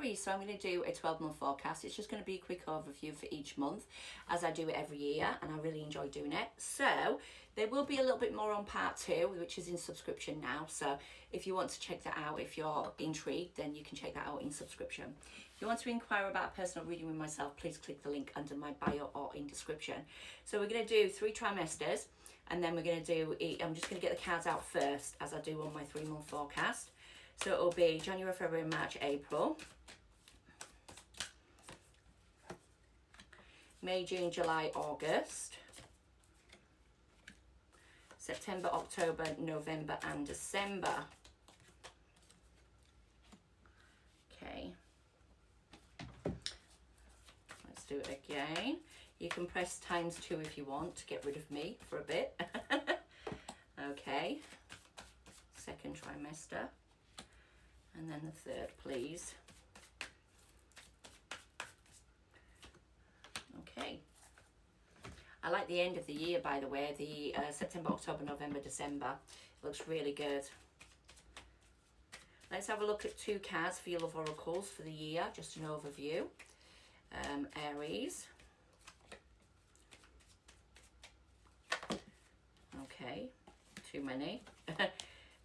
Aries. So I'm going to do a 12-month forecast. It's just going to be a quick overview for each month, as I do it every year, and I really enjoy doing it. So there will be a little bit more on part 2, which is in subscription now. So if you want to check that out, if you're intrigued, then you can check that out in subscription. If you want to inquire about a personal reading with myself, please click the link under my bio or in description. So we're going to do 3 trimesters, and then we're going to do, I'm just going to get the cards out first, as I do on my 3-month forecast. So it'll be January, February, March, April, May, June, July, August, September, October, November and December. Okay, let's do it again. You can press ×2 if you want to get rid of me for a bit. Okay, second trimester. And then the third, please. Okay. I like the end of the year, by the way, the September, October, November, December. It looks really good. Let's have a look at 2 cards for your love oracles for the year, just an overview. Aries. Okay, too many.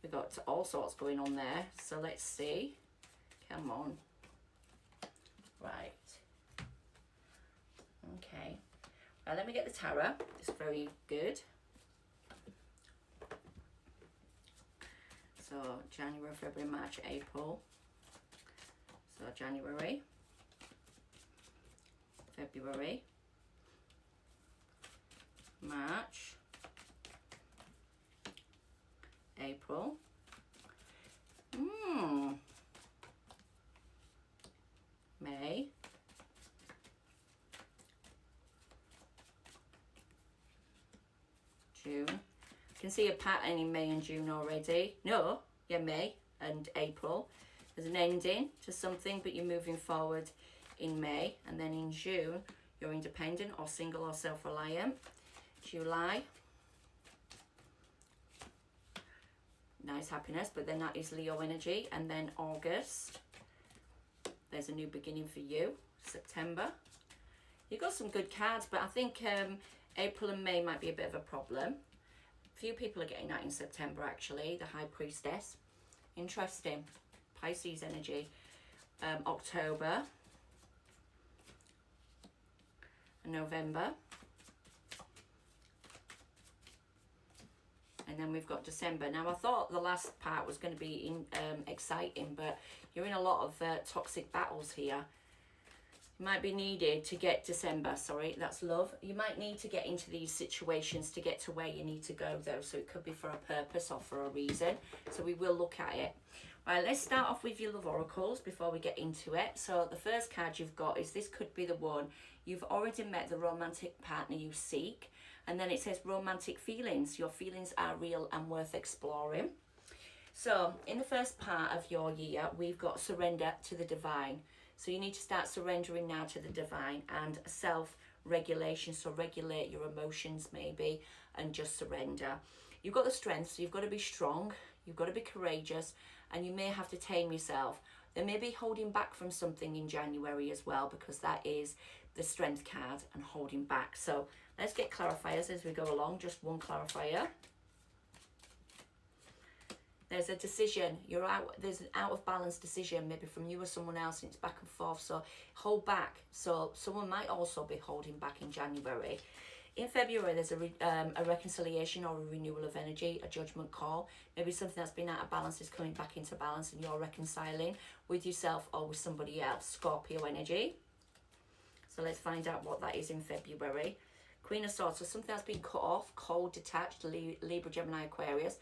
We've got all sorts going on there, so let's see. Come on. Right. Okay. Well, let me get the tarot. It's very good. So January, February, March, April. So January, February, March, April. May. June. I can see a pattern in May and June already. No, yeah, May and April. There's an ending to something, but you're moving forward in May. And then in June, you're independent or single or self-reliant. July. Nice happiness, but then that is Leo energy. And then August, there's a new beginning for you. September, you've got some good cards, but I think April and May might be a bit of a problem. A few people are getting that in September, actually. The High Priestess, interesting. Pisces energy. October and November. And then we've got December. Now, I thought the last part was going to be exciting, but you're in a lot of toxic battles here. You might be needed to get December. Sorry, that's love. You might need to get into these situations to get to where you need to go, though. So it could be for a purpose or for a reason. So we will look at it. Right, let's start off with your love oracles before we get into it. So the first card you've got is this could be the one. You've already met the romantic partner you seek. And then it says romantic feelings. Your feelings are real and worth exploring. So in the first part of your year, we've got surrender to the divine. So you need to start surrendering now to the divine and self-regulation. So regulate your emotions maybe and just surrender. You've got the strength, so you've got to be strong. You've got to be courageous, and you may have to tame yourself. There may be holding back from something in January as well, because that is the strength card and holding back. So let's get clarifiers as we go along. Just one clarifier. There's a decision. You're out. There's an out of balance decision, maybe from you or someone else, and it's back and forth. So hold back. So someone might also be holding back in January. In February, there's a reconciliation or a renewal of energy, a judgment call. Maybe something that's been out of balance is coming back into balance, and you're reconciling with yourself or with somebody else. Scorpio energy. So let's find out what that is in February. Queen of Swords. So something that's been cut off, cold, detached, Libra, Gemini, Aquarius.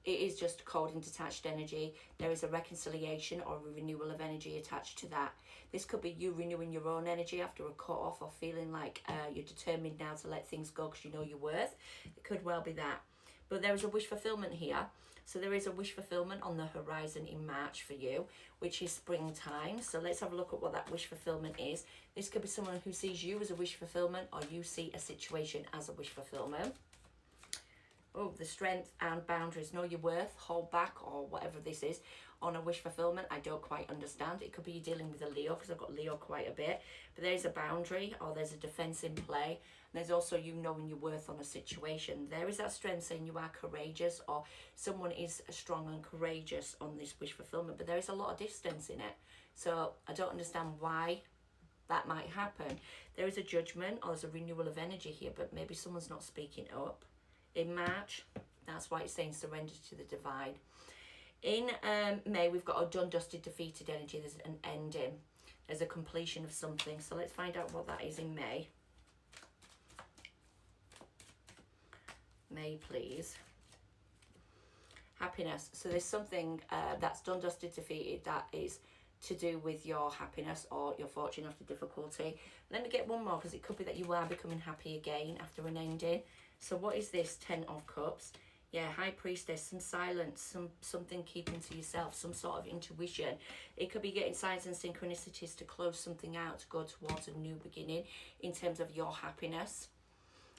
It is just cold and detached energy. There is a reconciliation or a renewal of energy attached to that. This could be you renewing your own energy after a cut off, or feeling like you're determined now to let things go because you know your worth. It could well be that. But there is a wish fulfillment here. So there is a wish fulfillment on the horizon in March for you, which is springtime. So let's have a look at what that wish fulfillment is. This could be someone who sees you as a wish fulfillment, or you see a situation as a wish fulfillment. Oh, the strength and boundaries. Know your worth, hold back, or whatever this is. On a wish fulfillment, I don't quite understand. It could be you're dealing with a Leo, because I've got Leo quite a bit. But there's a boundary, or there's a defense in play. And there's also you knowing your worth on a situation. There is that strength saying you are courageous, or someone is strong and courageous on this wish fulfillment. But there is a lot of distance in it. So I don't understand why that might happen. There is a judgment, or there's a renewal of energy here, but maybe someone's not speaking up. In March, that's why it's saying surrender to the divine. In May, we've got a done, dusted, defeated energy. There's an ending. There's a completion of something. So let's find out what that is in May. May, please. Happiness. So there's something that's done, dusted, defeated, that is to do with your happiness or your fortune after difficulty. Let me get one more, because it could be that you are becoming happy again after an ending. So what is this? 10 of Cups. Yeah, High Priestess, some silence, something keeping to yourself, some sort of intuition. It could be getting signs and synchronicities to close something out, to go towards a new beginning in terms of your happiness.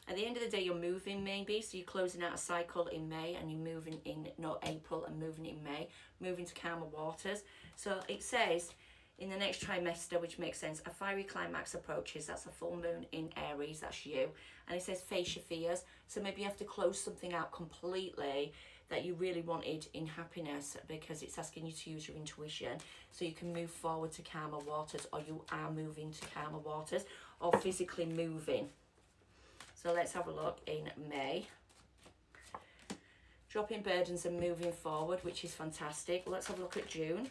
At the end of the day, you're moving maybe, so you're closing out a cycle in May and you're moving in, April, and moving in May, moving to calmer waters. So it says in the next trimester, which makes sense, a fiery climax approaches. That's a full moon in Aries, that's you. And it says face your fears. So maybe you have to close something out completely that you really wanted in happiness, because it's asking you to use your intuition so you can move forward to calmer waters, or you are moving to calmer waters, or physically moving. So let's have a look in May. Dropping burdens and moving forward, which is fantastic. Let's have a look at June.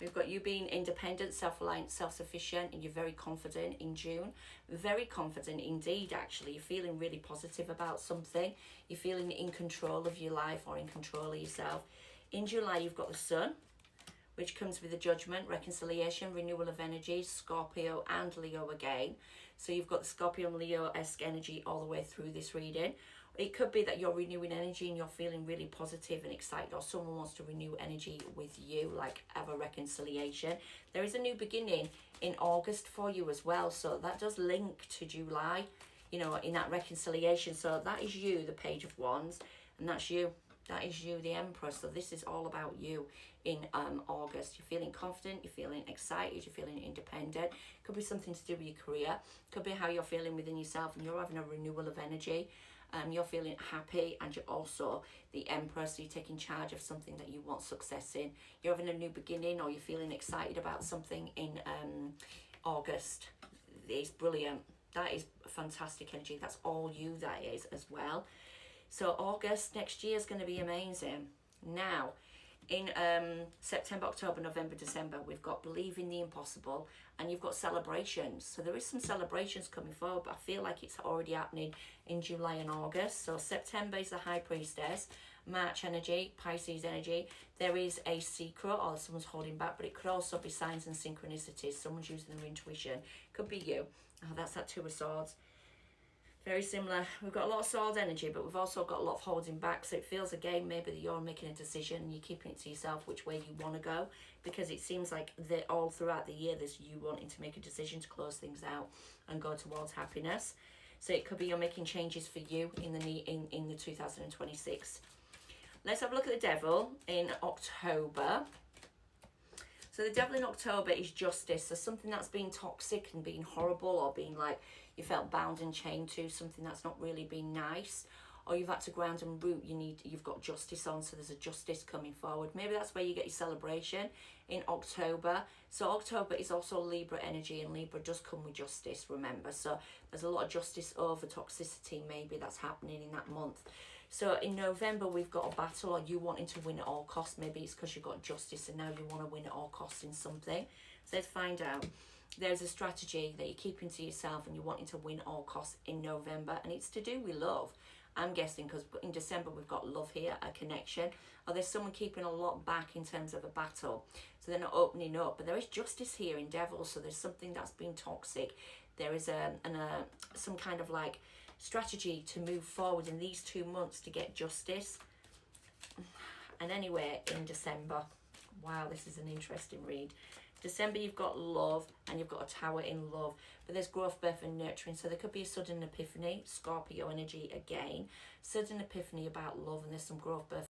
We've got you being independent, self-reliant, self-sufficient, and you're very confident in June. Very confident indeed, actually. You're feeling really positive about something. You're feeling in control of your life, or in control of yourself. In July, you've got the Sun, which comes with a judgment, reconciliation, renewal of energy, Scorpio and Leo again. So you've got the Scorpio and Leo-esque energy all the way through this reading. It could be that you're renewing energy and you're feeling really positive and excited, or someone wants to renew energy with you, like have a reconciliation. There is a new beginning in August for you as well, so that does link to July, you know, in that reconciliation. So that is you, the Page of Wands, and that's you. That is you, the Empress. So this is all about you in August. You're feeling confident, you're feeling excited, you're feeling independent. Could be something to do with your career. Could be how you're feeling within yourself, and you're having a renewal of energy. You're feeling happy, and you're also the Empress, so you're taking charge of something that you want success in. You're having a new beginning, or you're feeling excited about something in August. It's brilliant. That is fantastic energy. That's all you, that is, as well. So August next year is going to be amazing. Now, in September, October, November, December, we've got Believe in the Impossible, and you've got celebrations. So there is some celebrations coming forward, but I feel like it's already happening in July and August. So September is the High Priestess, March energy, Pisces energy. There is a secret, or someone's holding back, but it could also be signs and synchronicities. Someone's using their intuition. Could be you. Oh, that's that Two of Swords. Very similar. We've got a lot of sword energy, but we've also got a lot of holding back. So it feels again maybe that you're making a decision and you're keeping it to yourself which way you want to go, because it seems like that all throughout the year there's you wanting to make a decision to close things out and go towards happiness. So it could be you're making changes for you in the 2026. Let's have a look at the Devil in October. So the Devil in October is justice. So something that's been toxic and being horrible, or being like you felt bound and chained to, something that's not really been nice, or you've had to ground and root, you've got justice on, so there's a justice coming forward. Maybe that's where you get your celebration in October. So October is also Libra energy, and Libra does come with justice, remember. So there's a lot of justice over toxicity maybe that's happening in that month. So in November, we've got a battle, or you wanting to win at all costs. Maybe it's because you've got justice and now you want to win at all costs in something. So let's find out. There's a strategy that you're keeping to yourself and you're wanting to win at all costs in November. And it's to do with love, I'm guessing, because in December we've got love here, a connection. Or there's someone keeping a lot back in terms of a battle. So they're not opening up. But there is justice here in Devil. So there's something that's been toxic. There is some kind of like strategy to move forward in these 2 months to get justice. And anyway, in December, wow, this is an interesting read. December, you've got love, and you've got a Tower in love. But there's growth, birth, and nurturing. So there could be a sudden epiphany, Scorpio energy again. Sudden epiphany about love, and there's some growth, birth,